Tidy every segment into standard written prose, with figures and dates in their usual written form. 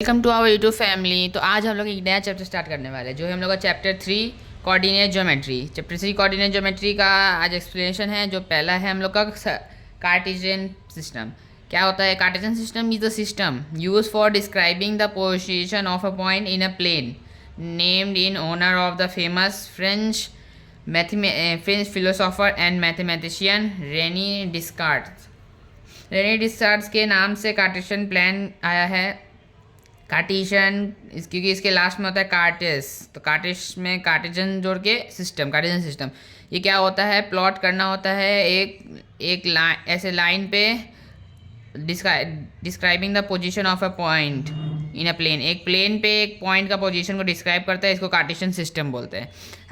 Welcome to our YouTube family. तो आज हम लोग एक नया चैप्टर स्टार्ट करने वाले हैं जो है हम लोग का chapter 3 coordinate geometry. Chapter 3 coordinate geometry का आज एक्सप्लेनेशन है। जो पहला है हम लोग का कार्टेशियन सिस्टम। क्या होता है Cartesian system? Is the system use for describing the position of a point in a plane named in honour of the famous French philosopher and mathematician Rene Descartes. Rene Descartes के नाम से Cartesian plan आया है। Cartesian क्योंकि इसके last में होता है कार्टेस, तो कार्टेस में कार्टेशियन जोड़ के सिस्टम, कार्टेशियन सिस्टम। ये क्या होता है? प्लॉट करना होता है एक लाइन, ऐसे लाइन पे describing the position of a point in a plane. एक प्लेन पे एक पॉइंट का पोजीशन को डिस्क्राइब करता है, इसको कार्टेशियन सिस्टम बोलते हैं।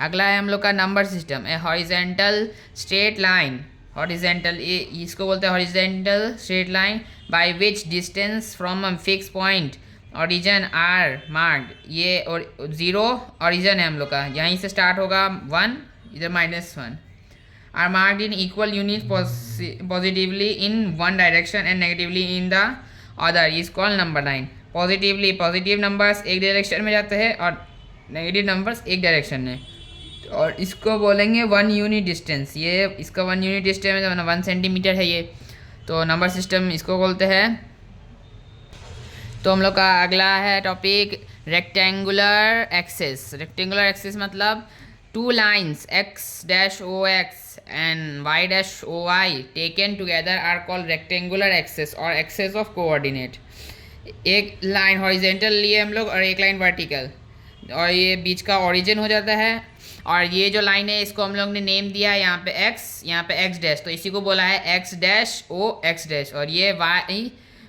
अगला है हम लोग का number system. A horizontal straight line, horizontal इसको बोलते हैं horizontal straight line by which distance from a fix point origin are marked. ये और 0 ओरिजन है हम लोग का, यहीं से स्टार्ट होगा 1, इधर -1 are marked in equal unit positively in one direction and negatively in the other is called number line. Positively positive numbers एक डायरेक्शन में जाते हैं और नेगेटिव नंबर्स एक डायरेक्शन में, और इसको बोलेंगे 1 यूनिट डिस्टेंस। ये इसका 1 यूनिट डिस्टेंस है, 1 सेंटीमीटर है ये, तो नंबर सिस्टम इसको बोलते हैं। तो हम लोग का अगला है topic rectangular axis. Rectangular axis मतलब 2 lines x dash O X and y dash O Y taken together are called rectangular axis और एक्सिस ऑफ कोऑर्डिनेट। एक लाइन हॉरिजेंटल लिए हम लोग और एक लाइन वर्टिकल, और ये बीच का ओरिजिन हो जाता है। और ये जो लाइन है इसको हम लोग ने नेम दिया है यहाँ पे x, यहाँ पे x डैश, तो इसी को बोला है x dash O X dash. और ये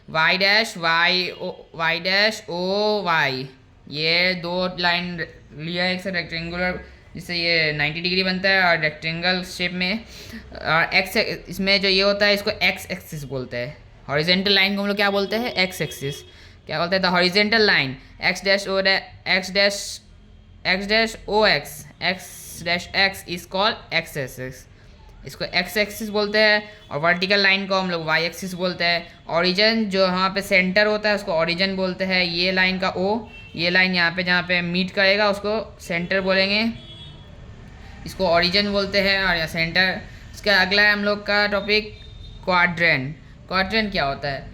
y dash y dash O Y, ये 2 लाइन लिया है एक से रेक्टेंगुलर, जिससे ये 90 डिग्री बनता है और रेक्टेंगल शेप में। और x इसमें जो ये होता है इसको x एक्सिस बोलते हैं। हॉरिजेंटल लाइन को हम लोग क्या बोलते हैं? x axis. क्या बोलते हैं? The horizontal line x dash O X dash x is called x axis, इसको x एक्सिस बोलते हैं। और वर्टिकल लाइन को हम लोग y एक्सिस बोलते हैं। ओरिजिन जो यहाँ पे सेंटर होता है उसको ओरिजिन बोलते हैं। ये लाइन का O, ये लाइन यहाँ पे जहाँ पे मीट करेगा उसको सेंटर बोलेंगे, इसको ओरिजिन बोलते हैं। और या सेंटर। इसका अगला है हम लोग का टॉपिक क्वाड्रेंट। क्वाड्रेंट क्या होता है?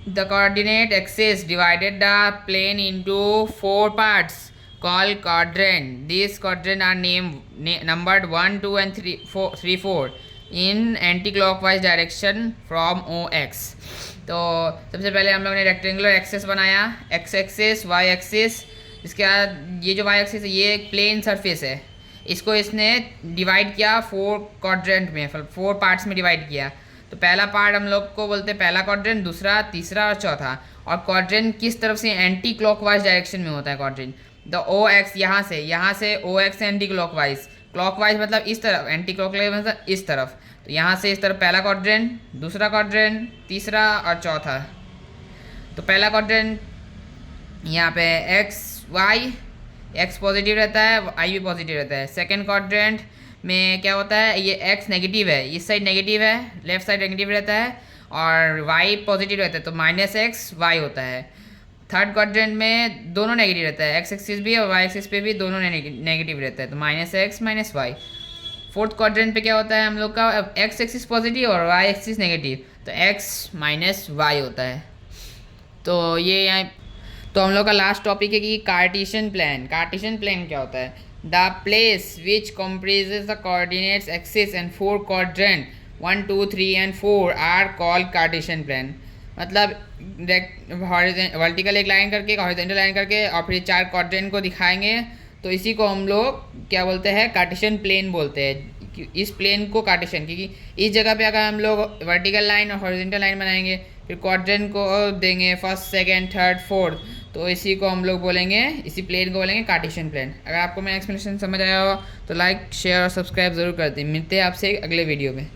The coordinate axis divided the plane into 4 parts called quadrant. These quadrant are numbered 1, 2 and 3, 4 in anti-clockwise direction from OX. तो सबसे पहले हम लोग ने रेक्टेंगुलर एक्सिस बनाया, x एक्सिस, y एक्सिस। इसके बाद ये जो y एक्सिस है ये एक प्लेन सरफेस है, इसको इसने डिवाइड किया 4 क्वाड्रेंट में, 4 पार्ट्स में डिवाइड किया। तो पहला पार्ट हम लोग को बोलते हैं पहला क्वाड्रेंट, दूसरा, तीसरा और चौथा। और क्वाड्रेंट किस तरफ से? एंटी क्लॉकवाइज डायरेक्शन में होता है क्वाड्रेंट। द ओ एक्स यहाँ से ओ एक्स एंटी क्लॉकवाइज, क्लॉकवाइज मतलब इस तरफ, एंटी क्लॉकवाइज मतलब इस तरफ। तो यहाँ से इस तरफ पहला क्वाड्रेंट, दूसरा क्वाड्रेंट, तीसरा और चौथा। तो पहला क्वाड्रेंट यहाँ पे एक्स वाई, एक्स पॉजिटिव रहता है, वाई भी पॉजिटिव रहता है। सेकेंड क्वाड्रेंट में क्या होता है? ये एक्स नेगेटिव है, इस साइड नेगेटिव है, लेफ्ट साइड नेगेटिव रहता है, और वाई पॉजिटिव रहता है, तो -x वाई होता है। थर्ड क्वाड्रेंट में दोनों नेगेटिव रहता है, x एक्सिस भी और y एक्सिस पे भी दोनों नेगेटिव रहता है, तो -x -y। फोर्थ क्वाड्रेंट पे क्या होता है हम लोग का? x एक्सिस पॉजिटिव और y एक्सिस नेगेटिव, तो x - y होता है। तो ये यहाँ तो हम लोग का लास्ट टॉपिक है कि कार्टेशियन प्लान। कार्टेशियन प्लान क्या होता है? The place which comprises the coordinates axis and 4 quadrant 1, 2, 3 and 4 are called Cartesian plane. मतलब वर्टिकल एक लाइन करके, हॉरिजॉन्टल लाइन करके, और फिर 4 क्वाड्रेंट को दिखाएंगे, तो इसी को हम लोग क्या बोलते हैं? कार्टेशियन प्लेन बोलते हैं। इस प्लेन को कार्टेशियन, क्योंकि इस जगह पे अगर हम लोग वर्टिकल लाइन और हॉरिजॉन्टल लाइन बनाएंगे, फिर क्वाड्रेंट को देंगे 1st, 2nd, 3rd, 4th, तो इसी को हम लोग बोलेंगे, इसी प्लेन को बोलेंगे कार्टेशियन प्लेन। अगर आपको मेरा एक्सप्लेनेशन समझ आया हो तो लाइक, शेयर और सब्सक्राइब ज़रूर कर दें। मिलते हैं आपसे अगले वीडियो में।